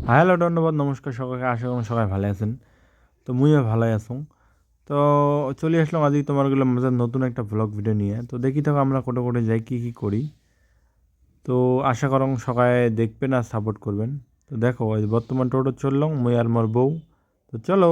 Hello ধন্যবাদ নমস্কার সবাইকে, আশা করি সবাই ভালো আছেন। তো মুইও ভালোই আছো। তো চলে আসলাম আজকে তোমারগুলো মাঝে নতুন একটা ব্লগ ভিডিও নিয়ে। তো দেখি থাকো আমরা কোটে কোটে যাই কী কী করি। তো আশা করং সবাই দেখবেন আর সাপোর্ট করবেন। তো দেখো এই বর্তমান টোটো চললাম মুই আর মোর বউ। তো চলো।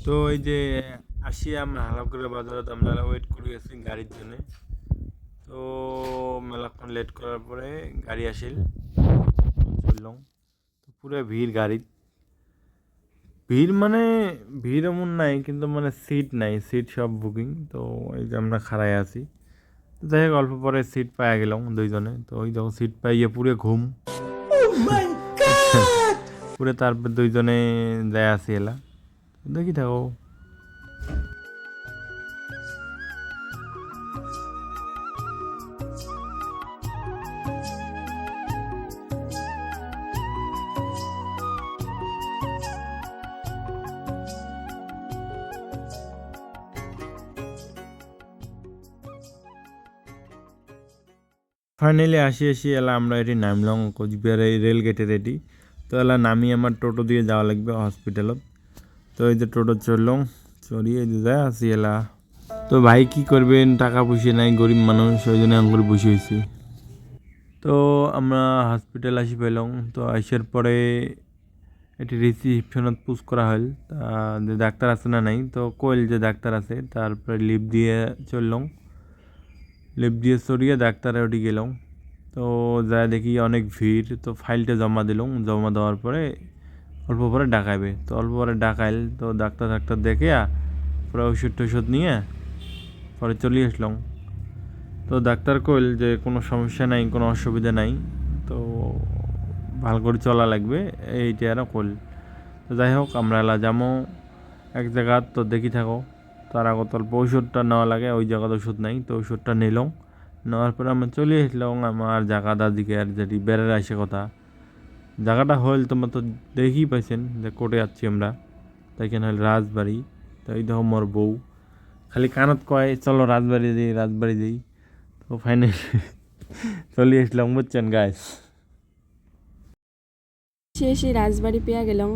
তো এই যে আসি আমরা হালাকুড়া বাজারে, আমরা ওয়েট করে আছি গাড়ির জন্য। তো মেলাক্ষণ লেট করার পরে গাড়ি আসিল, চললাম। তো পুরো ভিড় গাড়ি, ভিড় মানে ভিড় এমন নাই, কিন্তু মানে সিট নাই, সিট সব বুকিং। তো এই যে আমরা খাড়ায় আছি। তো যাই হোক অল্প পরে সিট পাই গেলাম দুইজনে। তো ওই যখন সিট পাইয়ে পুরো ঘুম পুরো, তারপর দুইজনে যায় আসি এলা। দেখি থাকো। ফাইনালি আসি এলা আমরা এটি নামলাম কোচবিহার এই রেল গেটের এটি। তো এলা নামি আমার টোটো দিয়ে যাওয়া লাগবে হসপিটালত। তো এই যে টোটো চললাম, চড়িয়ে যায় আসি এলা। তো ভাই কি করবেন, টাকা পয়সা নাই, গরিব মানুষ, ওই জন্য আঙ্গুর বসে হয়েছি। তো আমরা হসপিটাল আসি পেলাম। তো আসার পরে এটি রিসিপশনত পুশ করা হল, তা যে ডাক্তার আছে না নাই। তো কইল যে ডাক্তার আছে, তারপরে লিফট দিয়ে চললাম, লিফট দিয়ে চড়িয়ে ডাক্তারে ওটি গেলাম। তো যা দেখি অনেক ভিড়। তো ফাইলটা জমা দিলাম, জমা দেওয়ার পরে অল্প পরে ডাকাইবে। তো অল্প পরে ডাকাইল। তো ডাক্তার দেখে পরে ওষুধ টষুধ নিয়ে পরে চলে আসলাম। তো ডাক্তার কইল যে কোনো সমস্যা নাই, কোনো অসুবিধা নাই, তো ভালো করে চলা লাগবে, এইটা আর কইল। তো যাই হোক আমরা এলা যাবো এক জায়গা। তো দেখি থাকো। তার আগত অল্প ওষুধটা নেওয়া লাগে, ওই জায়গাতে ওষুধ নাই। তো ওষুধটা নিলাম, নেওয়ার পরে আমরা চলে আসলাম আমার জায়গাটার দিকে। আর যেটি বেড়ার আসে কথা জায়গাটা হল তোমরা তো দেখি পাইছেন যে কোটে যাচ্ছি আমরা। তাই কেন হল রাজবাড়ি। তো এই দেখো মোর বউ খালি কানত কয় চলো রাজবাড়ি যাই, রাজবাড়ি যাই। তো ফাইনালি চলে আসলাম, বুঝছেন গাইস। শেষে রাজবাড়ি পেয়ে গেলাম।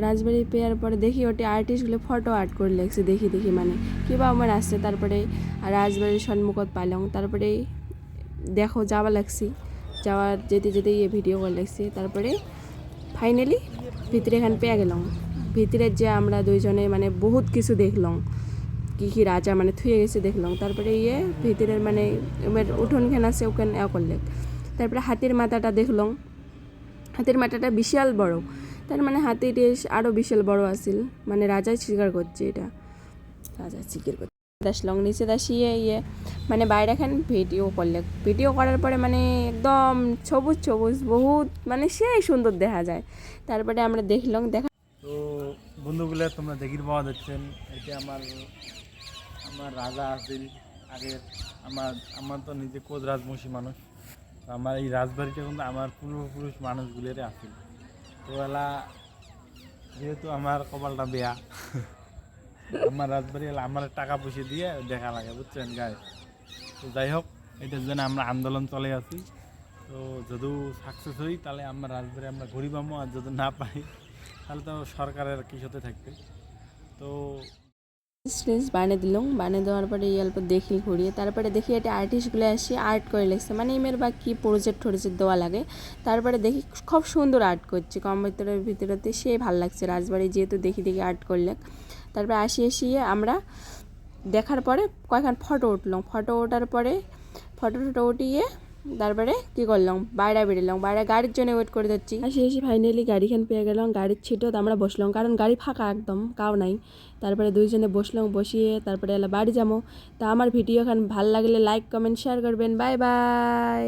রাজবাড়ি পেয়ার পরে দেখি ওটি আর্টিস্টগুলো ফটো আর্ট করে লেগছে, দেখি মানে কিবা আমার আসছে। তারপরে রাজবাড়ির সম্মুখত পাইলাম। তারপরে দেখো যাওয়া লাগছি, যাওয়ার যেতে যেতে ভিডিও করে লাগছি। তারপরে ফাইনালি ভিতরে এখানে পেয়ে গেলাম। ভিতরে যে আমরা দুইজনে মানে বহুত কিছু দেখলাম, কী কী রাজা মানে থুয়ে গেছে দেখলাম। তারপরে ভিতরের মানে উঠোনখান আছে ওখানে করলে। তারপরে হাতির মাথাটা দেখলাম। হাতির মাথাটা বিশাল বড়, তার মানে হাতির আরও বিশাল বড় আছিল। মানে রাজাই স্বীকার করছে, এটা রাজা স্বীকার করছে। আসলাম নিচে দাসিয়ে মানে বাইরেখান ভিডিও করলে। ভিডিও করার পরে মানে একদম সবুজ সবুজ বহুত, মানে সেই সুন্দর দেখা যায়। তারপরে আমরা দেখলাম তো বন্ধুগুলো তোমরা দেখির পাওয়া যাচ্ছেন, এটা আমার আমার রাজা আছিল আগের। আমার আমার তো নিজে কোচ রাজবংশী মানুষ। তো আমার এই রাজবাড়িটা কিন্তু আমার পূর্বপুরুষ মানুষগুলোরে আছিল। তো এলা যেহেতু আমার কপালটা বেয়া আমার রাজবাড়ি এলা আমার টাকা পয়সা দিয়ে দেখা লাগে, বুঝছেন গায়ে। তো যাই হোক এটার জন্য আমরা আন্দোলন চলে আছি। তো যদি সাকসেস হই তাহলে আমরা রাজবাড়ি আমরা ঘুরি পাবো, আর যদি না পাই তাহলে তো সরকারের কিসতে থাকবে। তো স্টেজ বানিয়ে দিলাম। বানিয়ে দেওয়ার পরে অল্প দেখি ঘুরিয়ে। তারপরে দেখি এটা আর্টিস্টগুলো এসে আর্ট করে লেগছে, মানে ইমের বা কী প্রজেক্ট দেওয়া লাগে। তারপরে দেখি খুব সুন্দর আর্ট করছে, কম্পিউটারের ভিতরেতে সে ভালো লাগছে। রাজবাড়ি যেহেতু দেখি আর্ট করলে। তারপরে আসিয়ে আমরা দেখার পরে কয়েকখান ফটো উঠলাম। ফটো ওঠার পরে ফটো উঠিয়ে তারপরে কী করলাম, বাইরে বেরোলাম। বাইরে গাড়ির জন্য ওয়েট করে যাচ্ছি। এসে ফাইনালি গাড়িখান পেয়ে গেলাম। গাড়ির ছিটত আমরা বসলাম, কারণ গাড়ি ফাঁকা একদম, কাউ নাই। তারপরে দুইজনে বসলাম, বসিয়ে তারপরে এলা বাড়ি যাবো। তা আমার ভিডিও খান ভাল লাগলে লাইক কমেন্ট শেয়ার করবেন। Bye bye.